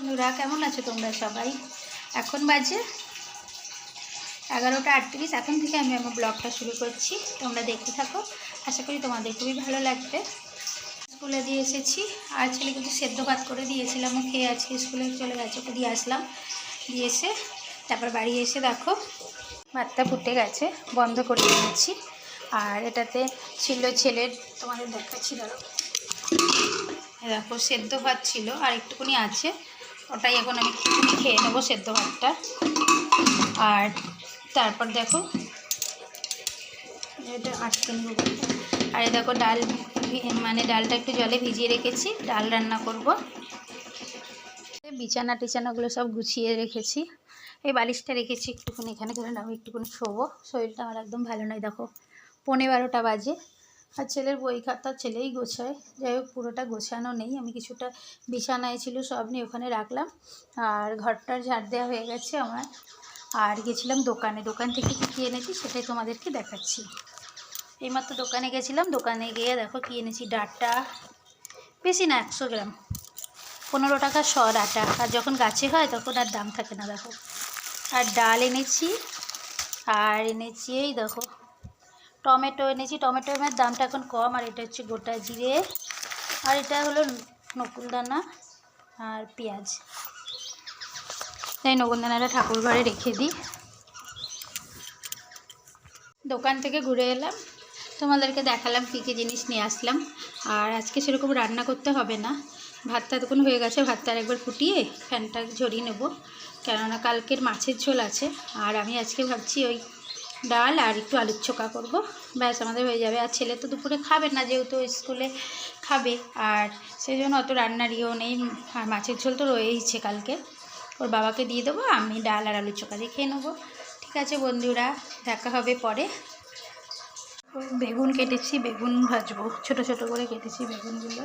বন্ধুরা কেমন আছো তোমরা সবাই? এখন বাজে 11টা 38। এখন থেকে আমি আমার ব্লগটা শুরু করছি, তোমরা দেখতে থাকো। আশা করি তোমাদের খুবই ভালো লাগবে। স্কুলে দিয়ে এসেছি আর ছেলেকে একটু সেদ্ধ ভাত করে দিয়েছিলাম, ও খেয়ে আজকে স্কুলে চলে গেছে, ওকে দিয়ে আসলাম। দিয়ে এসে তারপর বাড়ি এসে দেখো ভাতটা ফুটে গেছে, বন্ধ করে দিয়েছি। আর এটাতে ছিল ছেলের, তোমাদের দেখাচ্ছি ধরো, দেখো সেদ্ধ ভাত ছিল আর একটুকুনি আছে, ওটাই এখন আমি একটুকুনি খেয়ে নেবো সেদ্ধ ভাতটা। আর তারপর দেখো এটা আটকে নেবো। আর দেখো ডাল, মানে ডালটা একটু জলে ভিজিয়ে রেখেছি, ডাল রান্না করব। বিছানা টিছানাগুলো সব গুছিয়ে রেখেছি, এই বালিশটা রেখেছি একটুকুনি এখানে, করে নাও একটুকুনি শোবো। শরীরটা আমার একদম ভালো নয়, দেখো 11:15 বাজে। আর ছেলের বই খাতা ছেলেই গোছায়, যাই হোক পুরোটা গোছানো নেই, আমি কিছুটা বিছানায় ছিল সব নিয়ে ওখানে রাখলাম। আর ঘরটার ঝাড় দেওয়া হয়ে গেছে আমার। আর গেছিলাম দোকানে, দোকান থেকে কী এনেছি সেটাই তোমাদেরকে দেখাচ্ছি। এইমাত্র দোকানে গেছিলাম, দোকানে গিয়ে দেখো কী এনেছি। ডাটা বেশি না, 100 গ্রাম, 15 টাকা শ ডাটা। আর যখন গাছে হয় তখন আর দাম থাকে না দেখো। আর ডাল এনেছি, আর এনেছি এই দেখো টমেটো এনেছি। টমেটোর দামটা এখন কম। আর এটা হচ্ছে গোটা জিরে, আর এটা হলো নকুলদানা আর পেঁয়াজ। তাই নকুলদানাটা ঠাকুর ঘরে রেখে দিই। দোকান থেকে ঘুরে এলাম, তোমাদেরকে দেখালাম কী কী জিনিস নিয়ে আসলাম। আর আজকে সেরকম রান্না করতে হবে না, ভাতটা তখন হয়ে গেছে, ভাতটা আরেকবার ফুটিয়ে ফ্যানটা ঝরিয়ে নেব, কেননা কালকের মাছের ঝোল আছে। আর আমি আজকে ভাবছি ওই ডাল আর একটু আলুর চোখা করব, ব্যাস আমাদের হয়ে যাবে। আর ছেলে তো দুপুরে খাবে না, যেহেতু স্কুলে খাবে, আর সেই জন্য অত রান্নার ইয়েও নেই। আর মাছের ঝোল তো রয়েইছে কালকে, ওর বাবাকে দিয়ে দেবো, আমি ডাল আর আলুর চোখা দিয়ে খেয়ে নেবো। ঠিক আছে বন্ধুরা, দেখা হবে পরে। বেগুন কেটেছি, বেগুন ভাজবো, ছোট ছোট করে কেটেছি বেগুনগুলো।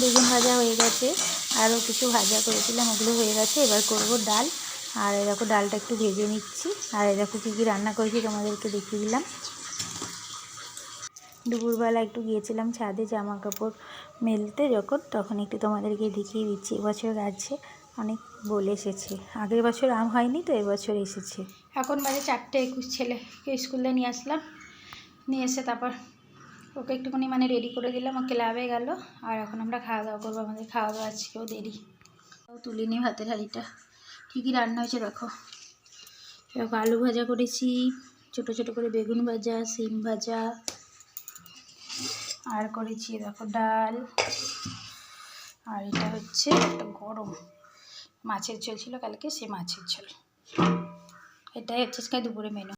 বেগুন ভাজা হয়ে গেছে, আরও কিছু ভাজা করেছিলাম, ওগুলো হয়ে গেছে। এবার করব ডাল। আর এই দেখো ডালটা একটু ভেজে নিচ্ছি। আর এই দেখো কী কী রান্না করেছি তোমাদেরকে দেখিয়ে দিলাম। দুপুরবেলা একটু গিয়েছিলাম ছাদে জামা কাপড় মেলতে, যখন তখন একটু তোমাদেরকে দেখিয়ে দিচ্ছি। এবছর গাছে অনেক বলে এসেছে, আগের বছর আম হয়নি তো এবছর এসেছে। এখন বাজে 4:21, ছেলেকে স্কুলে নিয়ে আসলাম, নিয়ে এসে তারপর ওকে একটুখানি মানে রেডি করে দিলাম, ও ক্লাবে গেল। আর এখন আমরা খাওয়া দাওয়া করবো, আমাদের খাওয়া দাওয়া আজকেও দেরি। তুলিনি ভাতের হাঁড়িটা। কী কী রান্না হয়েছে দেখো, দেখো আলু ভাজা করেছি, ছোটো ছোটো করে বেগুন ভাজা, সিম ভাজা, আর করেছি দেখো ডাল। আর এটা হচ্ছে একটা গরম মাছের ঝোল ছিল কালকে, সে মাছের ঝোল। এটাই হচ্ছে আজকে দুপুরে মেনু।